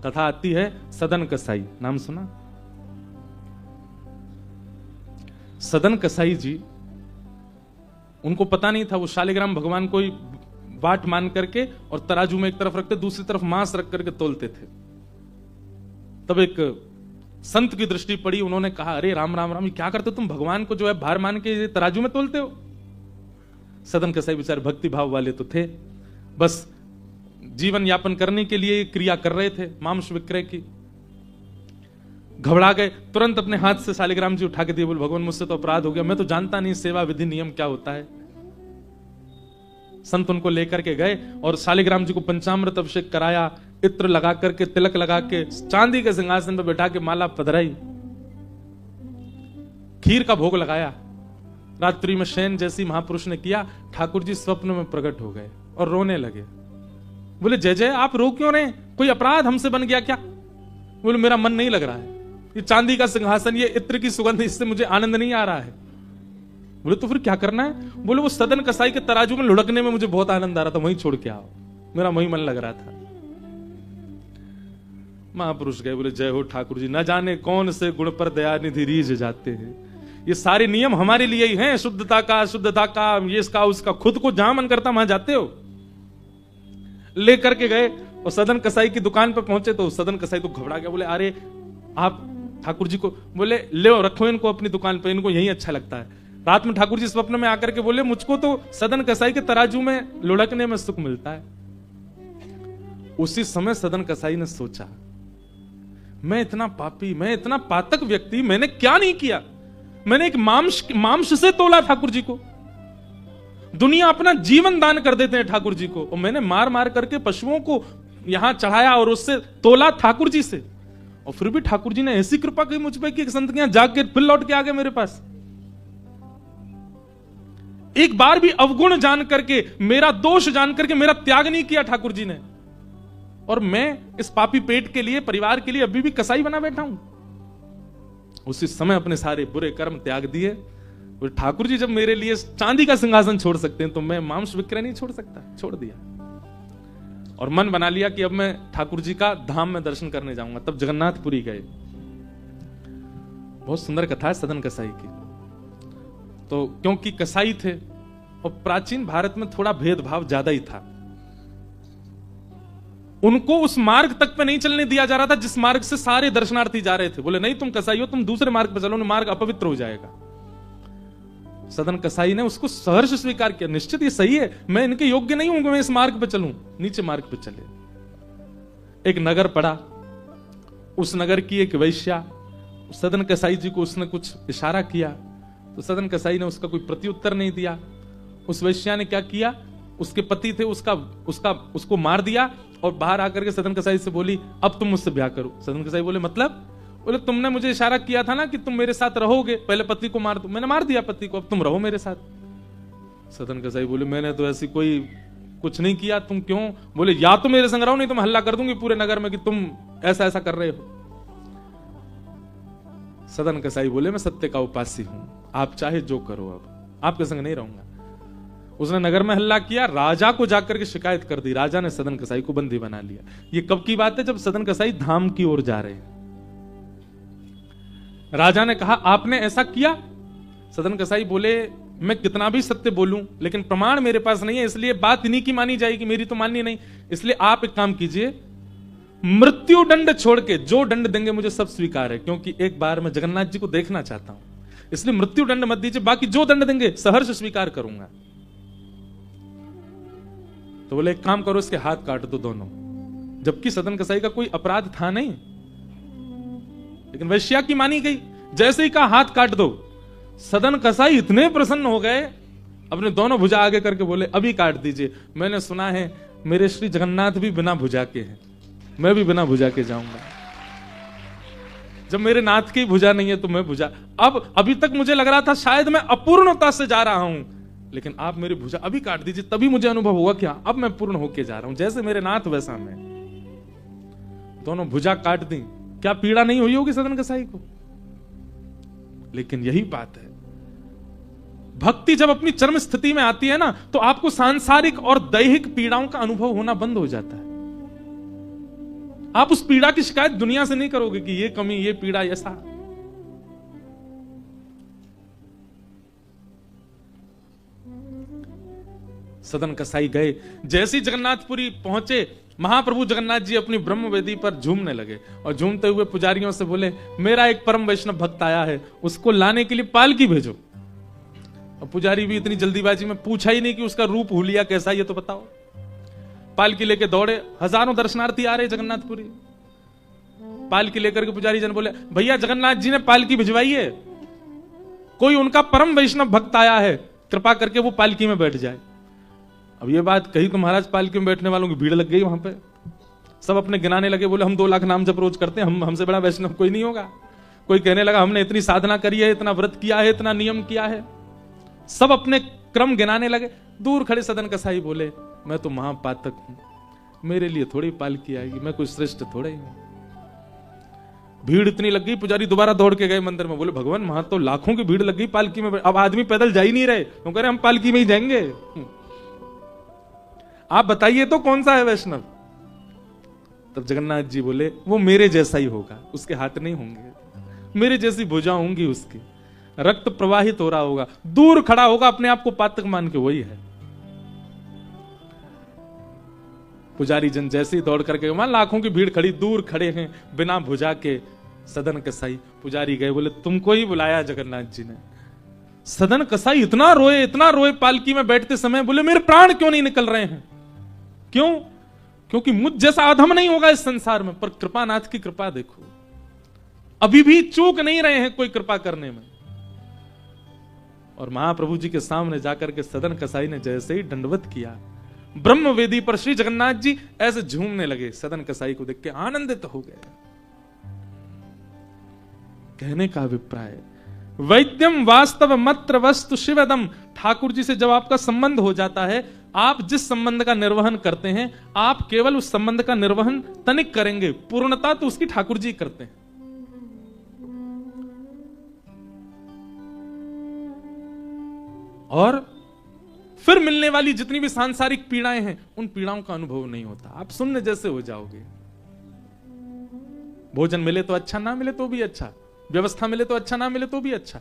कथा आती है सदन कसाई, नाम सुना? सदन कसाई जी, उनको पता नहीं था, वो शालिग्राम भगवान को बाट मान करके और तराजू में एक तरफ रखते, दूसरी तरफ मांस रख करके तोलते थे। तब एक संत की दृष्टि पड़ी, उन्होंने कहा, अरे राम राम राम, ये क्या करते हो तुम? भगवान को जो है भार मान के तराजू में तोलते हो? सदन कसाई बेचारे भक्ति भाव वाले तो थे, बस जीवन यापन करने के लिए क्रिया कर रहे थे, मांस विक्रय की। घबरा गए, तुरंत अपने हाथ से शालिग्राम जी उठा के दिए, बोले भगवान मुझसे तो अपराध हो गया, मैं तो जानता नहीं सेवा विधि नियम क्या होता है। संत उनको लेकर के गए और शालिग्राम जी को पंचामृत अभिषेक कराया, इत्र लगा करके, तिलक लगा के, चांदी के सिंहासन पर बैठा के माला पधराई, खीर का भोग लगाया। रात्रि में शयन जैसी महापुरुष ने किया, ठाकुर जी स्वप्न में प्रकट हो गए और रोने लगे। बोले जय जय, आप रो क्यों रहे? कोई अपराध हमसे बन गया क्या? बोले मेरा मन नहीं लग रहा है, ये चांदी का सिंहासन, ये इत्र की सुगंध, इससे मुझे आनंद नहीं आ रहा है। बोले तो फिर क्या करना है? बोले वो सदन कसाई के तराजू में लुढ़कने में मुझे बहुत आनंद आ रहा था, वहीं छोड़ के आओ, मेरा वहीं मन लग रहा था। महापुरुष गए, बोले जय हो ठाकुर जी, न जाने कौन से गुण पर दयानिधि रीझ जाते हैं, ये सारे नियम हमारे लिए ही हैं, शुद्धता का, अशुद्धता का, ये इसका उसका, खुद को जहां मन करता वहां जाते हो। लेकर के गए और सदन कसाई की दुकान पर पहुंचे तो सदन कसाई तो घबरा गया, बोले अरे आप ठाकुर जी को, बोले ले रखो इनको अपनी दुकान पर, इनको यही अच्छा लगता है। रात में ठाकुर जी स्वप्न में आकर के बोले मुझको तो सदन कसाई के तराजू में लुढ़कने में सुख मिलता है। उसी समय सदन कसाई ने सोचा, मैं इतना पापी, मैं इतना पातक व्यक्ति, मैंने क्या नहीं किया? मैंने एक मांस से तोला ठाकुर जी को। दुनिया अपना जीवन दान कर देते हैं ठाकुर जी को, और मैंने मार मार करके पशुओं को यहां चढ़ाया और उससे तोला ठाकुर जी से, और फिर भी ठाकुर जी ने ऐसी कृपा की मुझ पर कि संत के यहां जाके फिर लौट के आ गए मेरे पास। एक बार भी अवगुण जान करके, मेरा दोष जान करके मेरा त्याग नहीं किया ठाकुर जी ने, और मैं इस पापी पेट के लिए, परिवार के लिए अभी भी कसाई बना बैठा हूं। उसी समय अपने सारे बुरे कर्म त्याग दिए। और ठाकुर जी जब मेरे लिए चांदी का सिंहासन छोड़ सकते हैं तो मैं मांस विक्रय नहीं छोड़ सकता, छोड़ दिया। और मन बना लिया कि अब मैं ठाकुर जी का धाम में दर्शन करने जाऊंगा। तब जगन्नाथपुरी गए। बहुत सुंदर कथा है सदन कसाई की। तो क्योंकि कसाई थे और प्राचीन भारत में थोड़ा भेदभाव ज्यादा ही था, उनको उस मार्ग तक पे नहीं चलने दिया जा रहा था जिस मार्ग से सारे दर्शनार्थी जा रहे थे। बोले नहीं तुम कसाई हो, तुम दूसरे मार्ग पे चलो, मार्ग अपवित्र हो जाएगा। सदन कसाई ने उसको सहर्ष स्वीकार किया, निश्चित ये सही है, मैं इनके योग्य नहीं हूं, मैं इस मार्ग पे चलूं। नीचे मार्ग पे चले। एक नगर पड़ा, उस नगर की एक वैश्या, सदन कसाई जी को उसने कुछ इशारा किया तो सदन कसाई ने उसका कोई प्रत्युत्तर नहीं दिया। उस वैश्या ने क्या किया, उसके पति थे, उसको मार दिया और बाहर आकर के सदन कसाई से बोली अब तुम मुझसे ब्याह करो। सदन कसाई बोले मतलब? बोले तुमने मुझे इशारा किया था ना कि तुम मेरे साथ रहोगे, पहले पति को मार दो, मैंने मार दिया पति को, अब तुम रहो मेरे साथ। सदन कसाई बोले मैंने तो ऐसी कोई कुछ नहीं किया, तुम क्यों? बोले या तो मेरे संग रहो, नहीं तो मैं हल्ला कर दूंगी पूरे नगर में कि तुम ऐसा ऐसा कर रहे हो। सदन कसाई बोले मैं सत्य का उपासी हूं, आप चाहे जो करो, अब आपके संग नहीं रहूंगा। उसने नगर में हल्ला किया, राजा को जाकर के शिकायत कर दी। राजा ने सदन कसाई को बंदी बना लिया। ये कब की बात है? जब सदन कसाई धाम की ओर जा रहे हैं। राजा ने कहा आपने ऐसा किया? सदन कसाई बोले मैं कितना भी सत्य बोलूं लेकिन प्रमाण मेरे पास नहीं है, इसलिए बात इन्हीं की मानी जाएगी, मेरी तो माननी नहीं। इसलिए आप एक काम कीजिए, मृत्यु दंड छोड़ के जो दंड देंगे मुझे सब स्वीकार है, क्योंकि एक बार मैं जगन्नाथ जी को देखना चाहता हूं, इसलिए मृत्यु दंड मत दीजिए, बाकी जो दंड देंगे सहर्ष स्वीकार करूंगा। तो बोले एक काम करो, इसके हाथ काट दो दोनों, जबकि सदन कसाई का कोई अपराध था नहीं, लेकिन वैश्या की मानी गई। जैसे ही कहा हाथ काट दो, सदन कसाई इतने प्रसन्न हो गए, अपने दोनों भुजा आगे करके बोले अभी काट दीजिए। मैंने सुना है मेरे श्री जगन्नाथ भी बिना भुजा के हैं, मैं भी बिना भुजा के जाऊंगा। जब मेरे नाथ की भुजा नहीं है तो मैं भुजा, अब अभी तक मुझे लग रहा था शायद मैं अपूर्णता से जा रहा हूं, लेकिन आप मेरी भुजा अभी काट दीजिए, तभी मुझे अनुभव होगा क्या अब मैं पूर्ण होके जा रहा हूं, जैसे मेरे नाथ वैसा मैं। दोनों भुजा काट दी, क्या पीड़ा नहीं हुई होगी सदन कसाई को? लेकिन यही बात है, भक्ति जब अपनी चरम स्थिति में आती है ना, तो आपको सांसारिक और दैहिक पीड़ाओं का अनुभव होना बंद हो जाता है। आप उस पीड़ा की शिकायत दुनिया से नहीं करोगे कि ये कमी, ये पीड़ा, ऐसा। सदन कसाई गए, जैसे ही जगन्नाथपुरी पहुंचे, महाप्रभु जगन्नाथ जी अपनी ब्रह्म वेदी पर झूमने लगे और झूमते हुए पुजारियों से बोले, मेरा एक परम वैष्णव भक्त आया है, उसको लाने के लिए पालकी भेजो। और पुजारी भी इतनी जल्दीबाजी में पूछा ही नहीं कि उसका रूप हुलिया कैसा, ये तो बताओ। पालकी लेके दौड़े, हजारों दर्शनार्थी आ रहे जगन्नाथपुरी। पालकी लेकर के पुजारी जन बोले, भैया जगन्नाथ जी ने पालकी भिजवाई है, कोई उनका परम वैष्णव भक्त आया है, कृपा करके वो पालकी में बैठ जाए। अब ये बात कही तो महाराज पालकी में बैठने वालों की भीड़ लग गई वहां पे। सब अपने गिनाने लगे, बोले हम 2 लाख नाम जप रोज करते हैं, हमसे बड़ा वैष्णव कोई नहीं होगा। कोई कहने लगा हमने इतनी साधना करी है, इतना व्रत किया है, इतना नियम किया है। सब अपने क्रम गिनाने लगे। दूर खड़े सदन कसाई बोले, मैं तो महापातक हूं, मेरे लिए थोड़ी पालकी आएगी, मैं कोई श्रेष्ठ थोड़े ही हूं। भीड़ इतनी लग गई, पुजारी दोबारा दौड़ के गए मंदिर में, बोले भगवान वहां तो लाखों की भीड़ लग गई पालकी में, अब आदमी पैदल जा ही नहीं रहे, तो कह रहे हम पालकी में ही जाएंगे। आप बताइए तो कौन सा है वैष्णव? तब जगन्नाथ जी बोले, वो मेरे जैसा ही होगा, उसके हाथ नहीं होंगे, मेरे जैसी भुजा होंगी उसकी, रक्त प्रवाहित हो रहा होगा, दूर खड़ा होगा, अपने आप को पातक मान के, वही है। पुजारी जन जैसे ही दौड़ करके, वहां लाखों की भीड़ खड़ी, दूर खड़े हैं बिना भुजा के सदन कसाई। पुजारी गए, बोले तुमको ही बुलाया जगन्नाथ जी ने। सदन कसाई इतना रोए पालकी में बैठते समय, बोले मेरे प्राण क्यों नहीं निकल रहे हैं? क्यों? क्योंकि मुझ जैसा अधम नहीं होगा इस संसार में, पर कृपानाथ की कृपा देखो, अभी भी चूक नहीं रहे हैं कोई कृपा करने में। और महाप्रभु जी के सामने जाकर के सदन कसाई ने जैसे ही दंडवत किया, ब्रह्म वेदी पर श्री जगन्नाथ जी ऐसे झूमने लगे। सदन कसाई को देख के आनंदित हो गए। कहने का अभिप्राय, वैद्यम वास्तव मत्र वस्तु शिवदम। ठाकुर जी से जब आपका संबंध हो जाता है, आप जिस संबंध का निर्वहन करते हैं, आप केवल उस संबंध का निर्वहन तनिक करेंगे, पूर्णता तो उसकी ठाकुर जी करते हैं। और फिर मिलने वाली जितनी भी सांसारिक पीड़ाएं हैं, उन पीड़ाओं का अनुभव नहीं होता, आप शून्य जैसे हो जाओगे। भोजन मिले तो अच्छा, ना मिले तो भी अच्छा, व्यवस्था मिले तो अच्छा, ना मिले तो भी अच्छा,